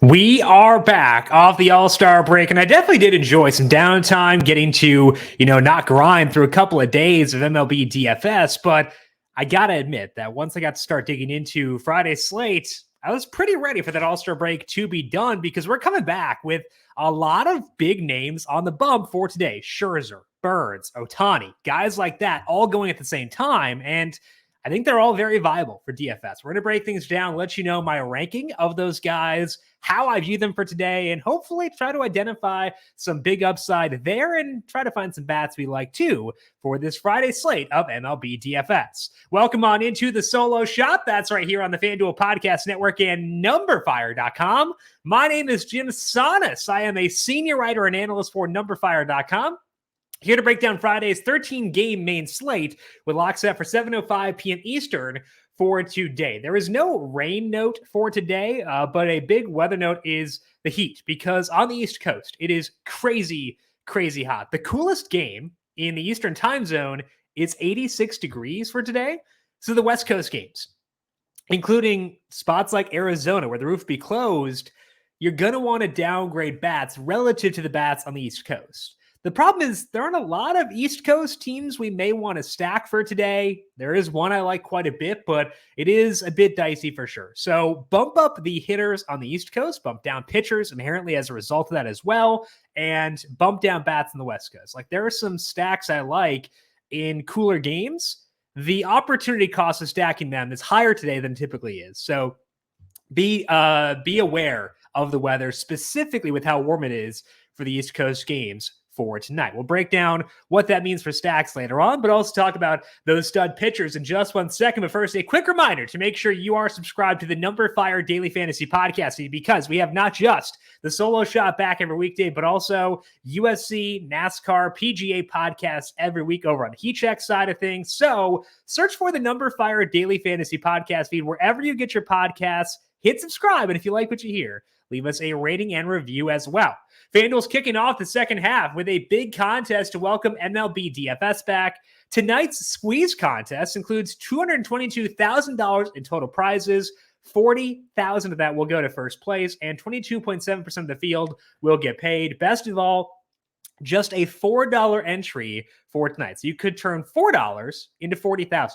We are back off the All-Star break, and I definitely did enjoy some downtime getting to, not grind through a couple of days of MLB DFS, but I got to admit that once I got to start digging into Friday's slate, I was pretty ready for that All-Star break to be done because we're coming back with a lot of big names on the bump for today. Scherzer, Burns, Ohtani, guys like that all going at the same time, and I think they're all very viable for DFS. We're going to break things down, let you know my ranking of those guys, how I view them for today, and hopefully try to identify some big upside there and try to find some bats we like too for this Friday slate of MLB DFS. Welcome on into the solo shop. That's right here on the FanDuel Podcast Network and numberfire.com. My name is Jim Sonis. I am a senior writer and analyst for numberfire.com. Here to break down Friday's 13-game main slate with lock set for 7:05 p.m. Eastern for today. There is no rain note for today, but a big weather note is the heat because on the East Coast, it is crazy, crazy hot. The coolest game in the Eastern time zone is 86 degrees for today. So the West Coast games, including spots like Arizona where the roof be closed, you're going to want to downgrade bats relative to the bats on the East Coast. The problem is there aren't a lot of East Coast teams we may want to stack for today. There is one I like quite a bit, but it is a bit dicey for sure. So bump up the hitters on the East Coast, bump down pitchers inherently as a result of that as well, and bump down bats on the West Coast. Like there are some stacks I like in cooler games. The opportunity cost of stacking them is higher today than typically is. So be aware of the weather, specifically with how warm it is for the East Coast games for tonight. We'll break down what that means for stacks later on, but also talk about those stud pitchers in just 1 second. But first, a quick reminder to make sure you are subscribed to the Number Fire Daily Fantasy Podcast feed because we have not just the solo shot back every weekday, but also UFC, NASCAR, PGA podcasts every week over on the Heat Check side of things. So search for the Number Fire Daily Fantasy Podcast feed wherever you get your podcasts. Hit subscribe, and if you like what you hear, leave us a rating and review as well. FanDuel's kicking off the second half with a big contest to welcome MLB DFS back. Tonight's squeeze contest includes $222,000 in total prizes. $40,000 of that will go to first place, and 22.7% of the field will get paid. Best of all, just a $4 entry for tonight. So you could turn $4 into $40,000.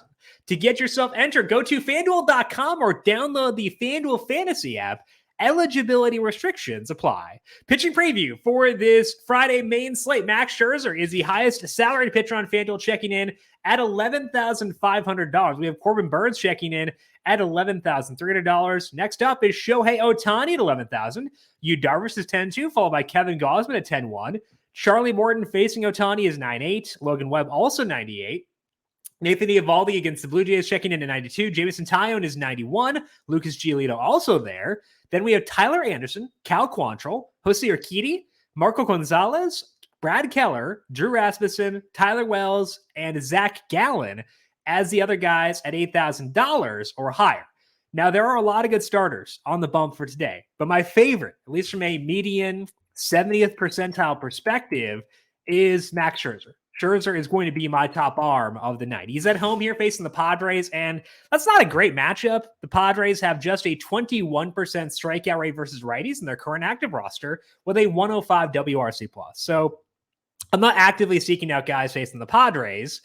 To get yourself entered, go to FanDuel.com or download the FanDuel Fantasy app. Eligibility restrictions apply. Pitching preview for this Friday main slate. Max Scherzer is the highest salaried pitcher on FanDuel, checking in at $11,500. We have Corbin Burns checking in at $11,300. Next up is Shohei Ohtani at $11,000. Yu Darvish is 10-2, followed by Kevin Gausman at 10-1. Charlie Morton facing Ohtani is 9-8. Logan Webb also 98. Nathan Eovaldi against the Blue Jays checking in at 92. Jameson Taillon is 91. Lucas Giolito also there. Then we have Tyler Anderson, Cal Quantrill, Jose Urquidy, Marco Gonzalez, Brad Keller, Drew Rasmussen, Tyler Wells, and Zach Gallen as the other guys at $8,000 or higher. Now, there are a lot of good starters on the bump for today, but my favorite, at least from a median 70th percentile perspective, is Max Scherzer. Scherzer is going to be my top arm of the night. He's at home here facing the Padres, and that's not a great matchup. The Padres have just a 21% strikeout rate versus righties in their current active roster with a 105 WRC+. So I'm not actively seeking out guys facing the Padres,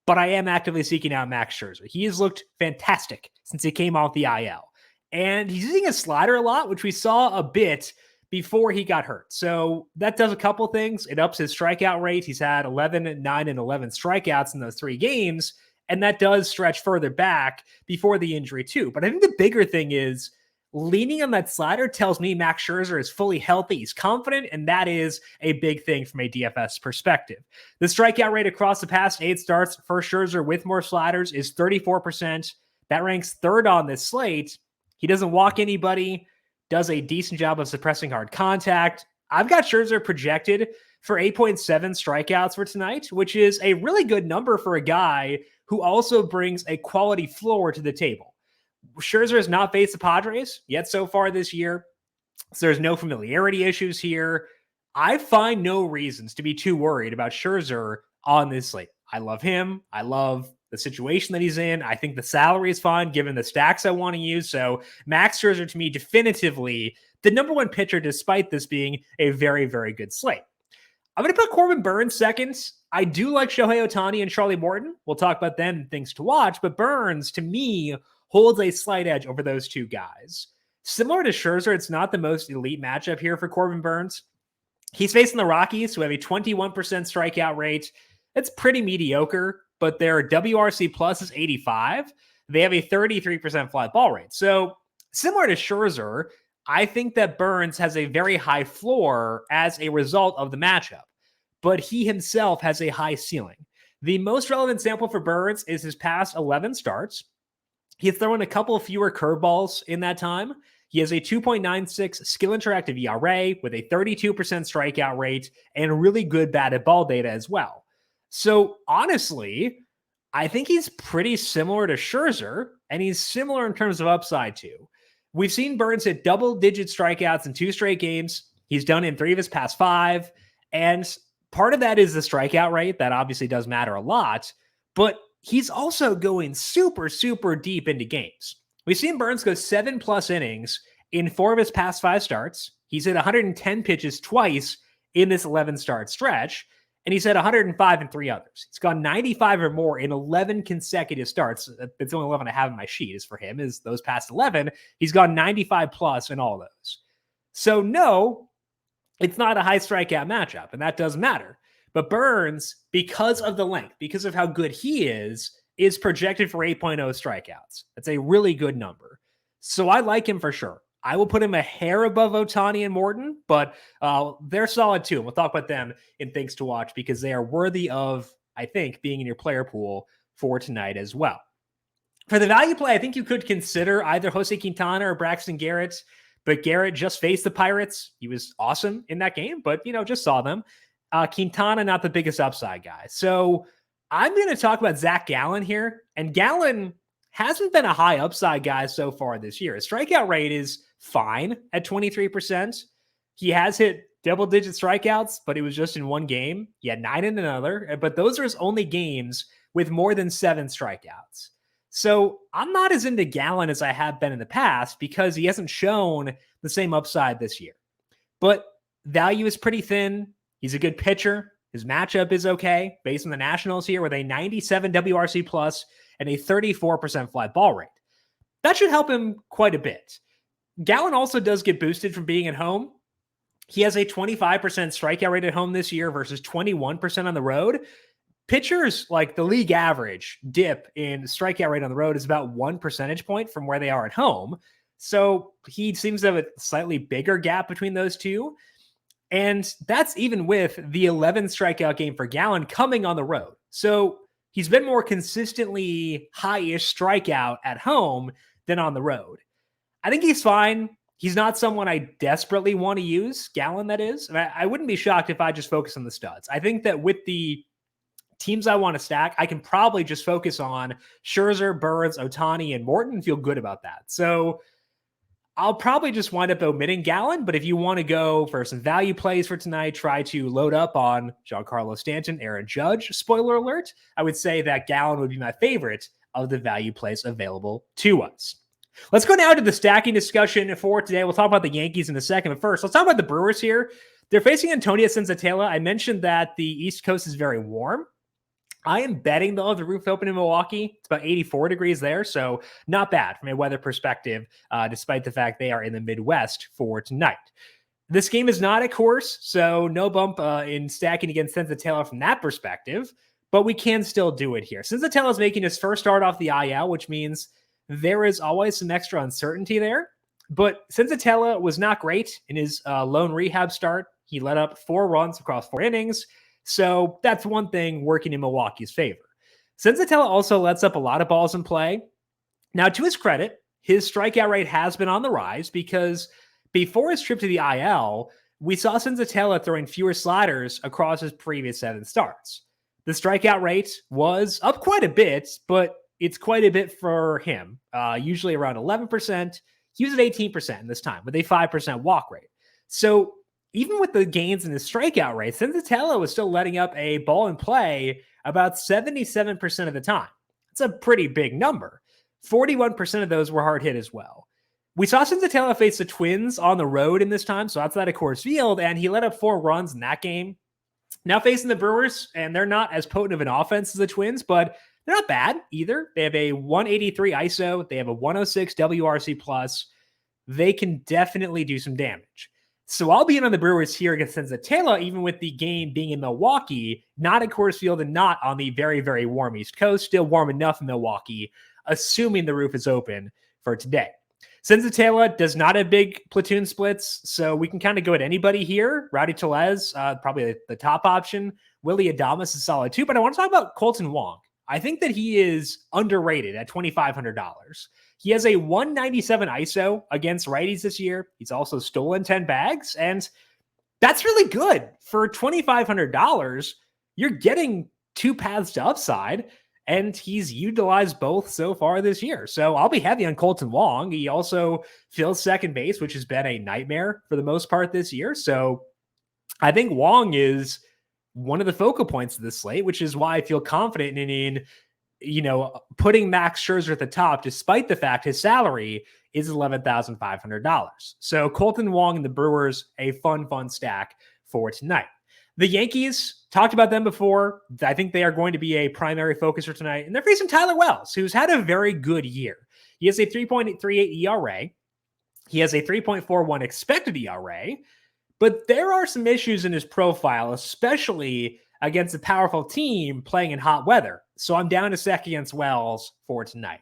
but I am actively seeking out Max Scherzer. He has looked fantastic since he came off the IL. And he's using a slider a lot, which we saw a bit before he got hurt. So that does a couple things. It ups his strikeout rate. He's had 11, 9, and 11 strikeouts in those 3 games. And that does stretch further back before the injury too. But I think the bigger thing is leaning on that slider tells me Max Scherzer is fully healthy. He's confident, and that is a big thing from a DFS perspective. The strikeout rate across the past 8 starts for Scherzer with more sliders is 34%. That ranks 3rd on this slate. He doesn't walk anybody, does a decent job of suppressing hard contact. I've got Scherzer projected for 8.7 strikeouts for tonight, which is a really good number for a guy who also brings a quality floor to the table. Scherzer has not faced the Padres yet so far this year, so there's no familiarity issues here. I find no reasons to be too worried about Scherzer on this slate. I love him. I love the situation that he's in. I think the salary is fine given the stacks I want to use. So Max Scherzer to me definitively the number one pitcher, despite this being a very, very good slate. I'm going to put Corbin Burnes second. I do like Shohei Ohtani and Charlie Morton. We'll talk about them, things to watch, but Burnes to me holds a slight edge over those two guys. Similar to Scherzer, it's not the most elite matchup here for Corbin Burnes. He's facing the Rockies, who have a 21% strikeout rate. It's pretty mediocre, but their WRC plus is 85. They have a 33% fly ball rate. So similar to Scherzer, I think that Burnes has a very high floor as a result of the matchup, but he himself has a high ceiling. The most relevant sample for Burnes is his past 11 starts. He's thrown a couple of fewer curveballs in that time. He has a 2.96 skill interactive ERA with a 32% strikeout rate and really good batted ball data as well. So honestly, I think he's pretty similar to Scherzer, and he's similar in terms of upside too. We've seen Burnes hit double-digit strikeouts in 2 straight games. He's done in 3 of his past 5, and part of that is the strikeout rate. That obviously does matter a lot, but he's also going super, super deep into games. We've seen Burnes go 7+ innings in 4 of his past 5 starts. He's hit 110 pitches twice in this 11-start stretch, and he's hit 105 in 3 others. He's gone 95 or more in 11 consecutive starts. It's only 11 I have in my sheet is for him, is those past 11. He's gone 95 plus in all those. So no, it's not a high strikeout matchup, and that does matter. But Burnes, because of the length, because of how good he is projected for 8.0 strikeouts. That's a really good number. So I like him for sure. I will put him a hair above Ohtani and Morton, but they're solid too. And we'll talk about them in things to watch because they are worthy of, I think, being in your player pool for tonight as well. For the value play, I think you could consider either Jose Quintana or Braxton Garrett, but Garrett just faced the Pirates. He was awesome in that game, but, just saw them. Quintana, not the biggest upside guy. So I'm going to talk about Zach Gallen here. And Gallen hasn't been a high upside guy so far this year. His strikeout rate is fine at 23%. He has hit double-digit strikeouts, but it was just in one game. He had 9 in another, but those are his only games with more than 7 strikeouts. So I'm not as into Gallen as I have been in the past because he hasn't shown the same upside this year. But value is pretty thin. He's a good pitcher. His matchup is okay based on the Nationals here with a 97 WRC plus and a 34% fly ball rate. That should help him quite a bit. Gallen also does get boosted from being at home. He has a 25% strikeout rate at home this year versus 21% on the road. Pitchers, like the league average dip in strikeout rate on the road is about 1 percentage point from where they are at home. So he seems to have a slightly bigger gap between those two. And that's even with the 11 strikeout game for Gallen coming on the road. So he's been more consistently high-ish strikeout at home than on the road. I think he's fine. He's not someone I desperately want to use, Gallen, that is. And I wouldn't be shocked if I just focus on the studs. I think that with the teams I want to stack, I can probably just focus on Scherzer, Burnes, Ohtani, and Morton and feel good about that. So I'll probably just wind up omitting Gallen, but if you want to go for some value plays for tonight, try to load up on Giancarlo Stanton, Aaron Judge, spoiler alert, I would say that Gallen would be my favorite of the value plays available to us. Let's go now to the stacking discussion for today. We'll talk about the Yankees in a second, but first, let's talk about the Brewers here. They're facing Antonio Senzatela. I mentioned that the East Coast is very warm. I am betting they'll have the roof open in Milwaukee. It's about 84 degrees there, so not bad from a weather perspective, despite the fact they are in the Midwest for tonight. This game is not a course, so no bump in stacking against Senzatela from that perspective, but we can still do it here. Senzatela is making his first start off the IL, which means there is always some extra uncertainty there, but Senzatela was not great in his lone rehab start. He let up 4 runs across 4 innings. So that's one thing working in Milwaukee's favor. Senzatela also lets up a lot of balls in play. Now, to his credit, his strikeout rate has been on the rise because before his trip to the IL, we saw Senzatela throwing fewer sliders across his previous 7 starts. The strikeout rate was up quite a bit, but it's quite a bit for him, usually around 11%. He was at 18% this time with a 5% walk rate. So even with the gains in his strikeout rate, Senzatela was still letting up a ball in play about 77% of the time. It's a pretty big number. 41% of those were hard hit as well. We saw Sensatella face the Twins on the road in this time, so outside of Coors Field, and he let up 4 runs in that game. Now facing the Brewers, and they're not as potent of an offense as the Twins, but they're not bad either. They have a 183 ISO. They have a 106 WRC plus. They can definitely do some damage. So I'll be in on the Brewers here against Sensatella, even with the game being in Milwaukee, not at Coors Field and not on the very, very warm East Coast. Still warm enough in Milwaukee, assuming the roof is open for today. Sensatella does not have big platoon splits, so we can kind of go at anybody here. Rowdy Tellez, probably the top option. Willie Adames is solid too, but I want to talk about Colton Wong. I think that he is underrated at $2,500. He has a 197 ISO against righties this year. He's also stolen 10 bags, and that's really good. For $2,500, you're getting 2 paths to upside, and he's utilized both so far this year. So I'll be heavy on Colton Wong. He also fills second base, which has been a nightmare for the most part this year. So I think Wong is one of the focal points of this slate, which is why I feel confident in putting Max Scherzer at the top, despite the fact his salary is $11,500. So Colton Wong and the Brewers, a fun stack for tonight. The Yankees, talked about them before. I think they are going to be a primary focus for tonight. And they're facing Tyler Wells, who's had a very good year. He has a 3.38 ERA. He has a 3.41 expected ERA. But there are some issues in his profile, especially against a powerful team playing in hot weather. So I'm down to stack against Wells for tonight.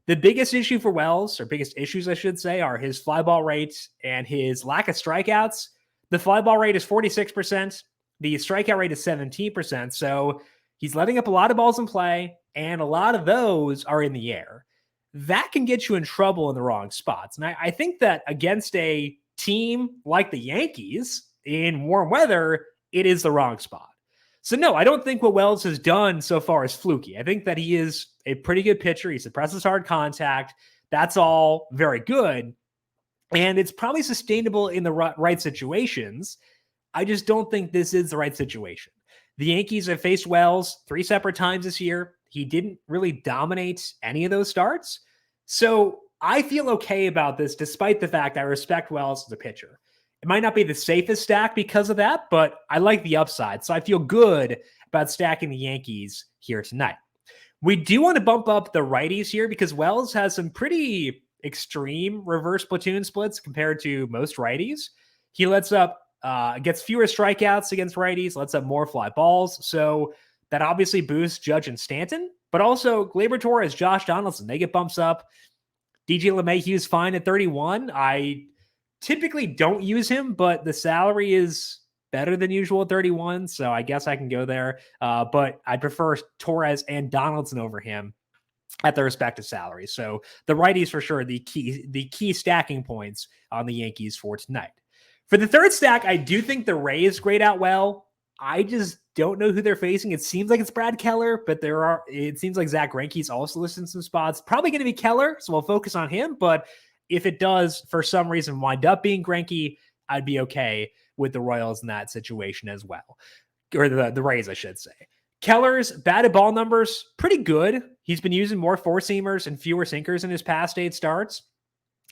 The biggest issue for Wells, or biggest issues, I should say, are his fly ball rate and his lack of strikeouts. The fly ball rate is 46%. The strikeout rate is 17%. So he's letting up a lot of balls in play, and a lot of those are in the air. That can get you in trouble in the wrong spots. And I think that against a team like the Yankees in warm weather, it is the wrong spot. So no, I don't think what Wells has done so far is fluky. I think that he is a pretty good pitcher. He suppresses hard contact. That's all very good. And it's probably sustainable in the right situations. I just don't think this is the right situation. The Yankees have faced Wells 3 separate times this year. He didn't really dominate any of those starts. So I feel okay about this, despite the fact I respect Wells as a pitcher. It might not be the safest stack because of that, but I like the upside. So I feel good about stacking the Yankees here tonight. We do want to bump up the righties here because Wells has some pretty extreme reverse platoon splits compared to most righties. He lets up, gets fewer strikeouts against righties, lets up more fly balls. So that obviously boosts Judge and Stanton, but also Gleyber Torres, Josh Donaldson, they get bumps up. DJ LeMahieu is fine at 31. I typically don't use him, but the salary is better than usual at 31, so I guess I can go there. But I prefer Torres and Donaldson over him at their respective salaries. So the righties for sure, the key stacking points on the Yankees for tonight. For the third stack, I do think the Rays grade out well. I just don't know who they're facing. It seems like it's Brad Keller, but it seems like Zach Greinke's also listed in some spots. Probably going to be Keller, so we'll focus on him. But if it does, for some reason, wind up being Greinke, I'd be okay with the Royals in that situation as well. Or the Rays, I should say. Keller's batted ball numbers, pretty good. He's been using more four-seamers and fewer sinkers in his past 8 starts.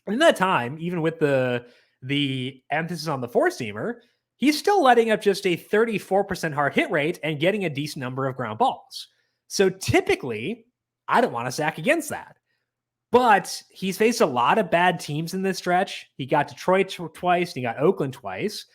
And in that time, even with the emphasis on the four-seamer, he's still letting up just a 34% hard hit rate and getting a decent number of ground balls. So typically, I don't want to stack against that. But he's faced a lot of bad teams in this stretch. He got Detroit twice, and he got Oakland twice.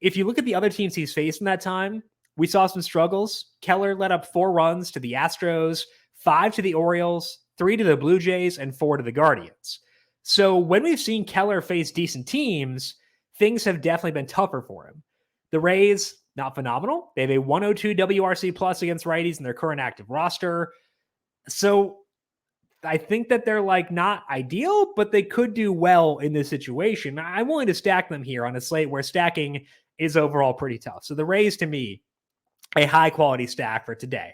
If you look at the other teams he's faced in that time, we saw some struggles. Keller let up 4 runs to the Astros, 5 to the Orioles, 3 to the Blue Jays, and 4 to the Guardians. So when we've seen Keller face decent teams, things have definitely been tougher for him. The Rays, not phenomenal. They have a 102 WRC plus against righties in their current active roster. So I think that they're not ideal, but they could do well in this situation. I'm willing to stack them here on a slate where stacking is overall pretty tough. So the Rays, to me, a high quality stack for today.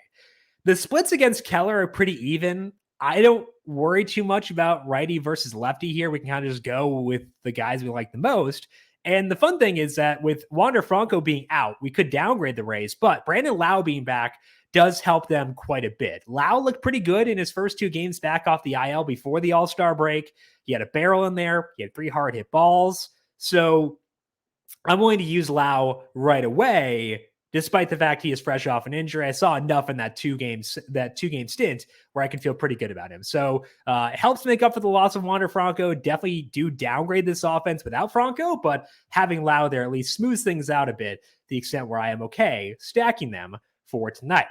The splits against Keller are pretty even. I don't worry too much about righty versus lefty here. We can kind of just go with the guys we like the most. And the fun thing is that with Wander Franco being out, we could downgrade the Rays, but Brandon Lau being back does help them quite a bit. Lau looked pretty good in his first 2 games back off the IL before the All-Star break. He had a barrel in there. He had 3 hard hit balls. So I'm willing to use Lau right away, despite the fact he is fresh off an injury. I saw enough in that 2-game stint where I can feel pretty good about him. So it helps make up for the loss of Wander Franco. Definitely do downgrade this offense without Franco, but having Lau there at least smooths things out a bit to the extent where I am okay stacking them for tonight.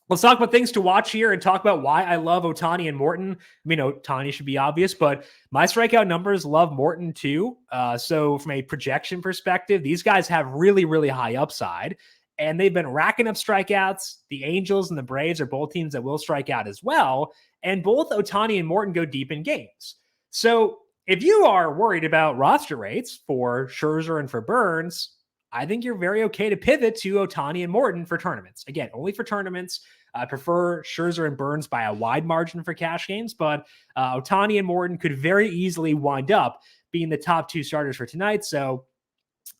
Let's talk about things to watch here and talk about why I love Ohtani and Morton. I mean, Ohtani should be obvious, but my strikeout numbers love Morton too. So from a projection perspective, these guys have really, really high upside, and they've been racking up strikeouts. The Angels and the Braves are both teams that will strike out as well, and both Ohtani and Morton go deep in games. So if you are worried about roster rates for Scherzer and for Burns, I think you're very okay to pivot to Ohtani and Morton for tournaments. Again, only for tournaments. I prefer Scherzer and Burns by a wide margin for cash games, but Ohtani and Morton could very easily wind up being the top 2 starters for tonight. So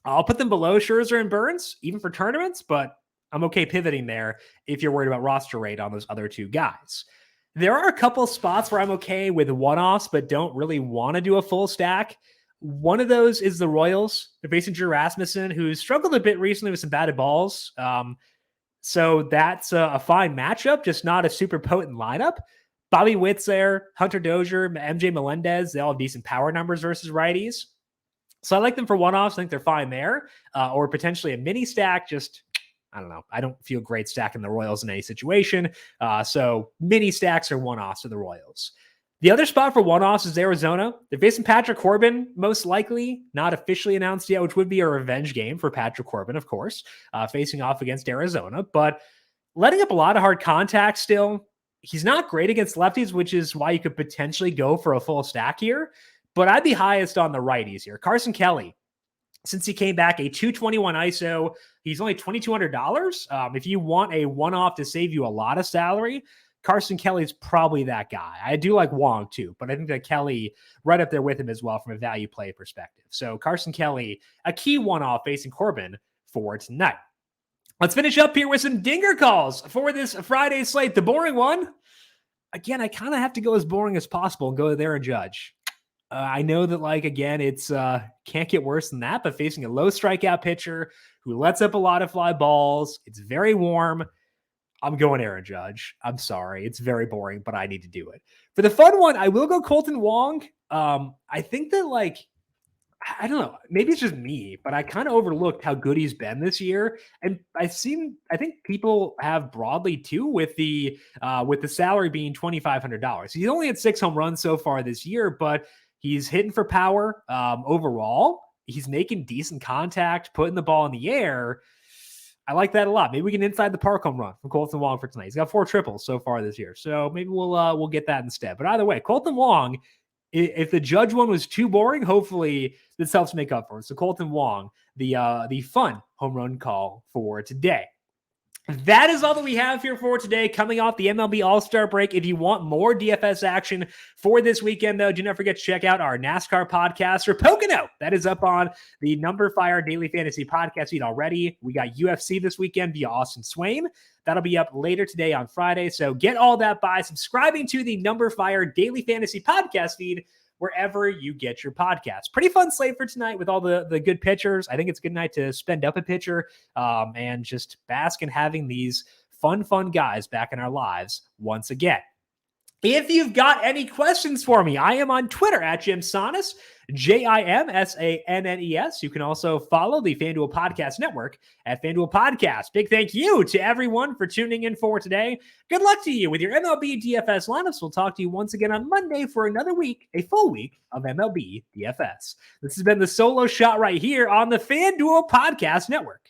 I'll put them below Scherzer and Burns, even for tournaments, but I'm okay pivoting there if you're worried about roster rate on those other 2 guys. There are a couple spots where I'm okay with one-offs, but don't really want to do a full stack. One of those is the Royals. They're facing Drew Rasmussen, who's struggled a bit recently with some batted balls. So that's a fine matchup, just not a super potent lineup. Bobby Witt's there, Hunter Dozier, MJ Melendez, they all have decent power numbers versus righties. So I like them for one-offs. I think they're fine there. Or potentially a mini stack, just, I don't know. I don't feel great stacking the Royals in any situation. So mini stacks or one-offs to the Royals. The other spot for one-offs is Arizona. They're facing Patrick Corbin, most likely, not officially announced yet, which would be a revenge game for Patrick Corbin, of course, facing off against Arizona, but letting up a lot of hard contact still. He's not great against lefties, which is why you could potentially go for a full stack here, but I'd be highest on the righties here. Carson Kelly, since he came back, a 221 ISO, he's only $2,200. If you want a one-off to save you a lot of salary, Carson Kelly's probably that guy. I do like Wong too, but I think that Kelly right up there with him as well from a value play perspective. So Carson Kelly, a key one-off facing Corbin for tonight. Let's finish up here with some dinger calls for this Friday slate. The boring one. Again, I kind of have to go as boring as possible and go there and judge. I know that, again, it's can't get worse than that, but facing a low strikeout pitcher who lets up a lot of fly balls, it's very warm. I'm going Aaron Judge. I'm sorry. It's very boring, but I need to do it. For the fun one, I will go Colton Wong. I think that, I don't know, maybe it's just me, but I kind of overlooked how good he's been this year. And I think people have broadly too with the salary being $2,500. He's only had 6 home runs so far this year, but he's hitting for power overall. He's making decent contact, putting the ball in the air. I like that a lot. Maybe we can inside the park home run from Colton Wong for tonight. He's got 4 triples so far this year. So maybe we'll get that instead. But either way, Colton Wong, if the Judge one was too boring, hopefully this helps make up for it. So Colton Wong, the fun home run call for today. That is all that we have here for today, coming off the MLB All-Star break. If you want more DFS action for this weekend, though, do not forget to check out our NASCAR podcast or Pocono. That is up on the Number Fire Daily Fantasy Podcast feed already. We got UFC this weekend via Austin Swain. That'll be up later today on Friday. So get all that by subscribing to the Number Fire Daily Fantasy Podcast feed wherever you get your podcasts. Pretty fun slate for tonight with all the good pitchers. I think it's a good night to spend up a pitcher and just bask in having these fun guys back in our lives once again. If you've got any questions for me, I am on Twitter at Jim Sannes, JimSannes. You can also follow the FanDuel Podcast Network at FanDuel Podcast. Big thank you to everyone for tuning in for today. Good luck to you with your MLB DFS lineups. We'll talk to you once again on Monday for another week, a full week of MLB DFS. This has been the solo shot right here on the FanDuel Podcast Network.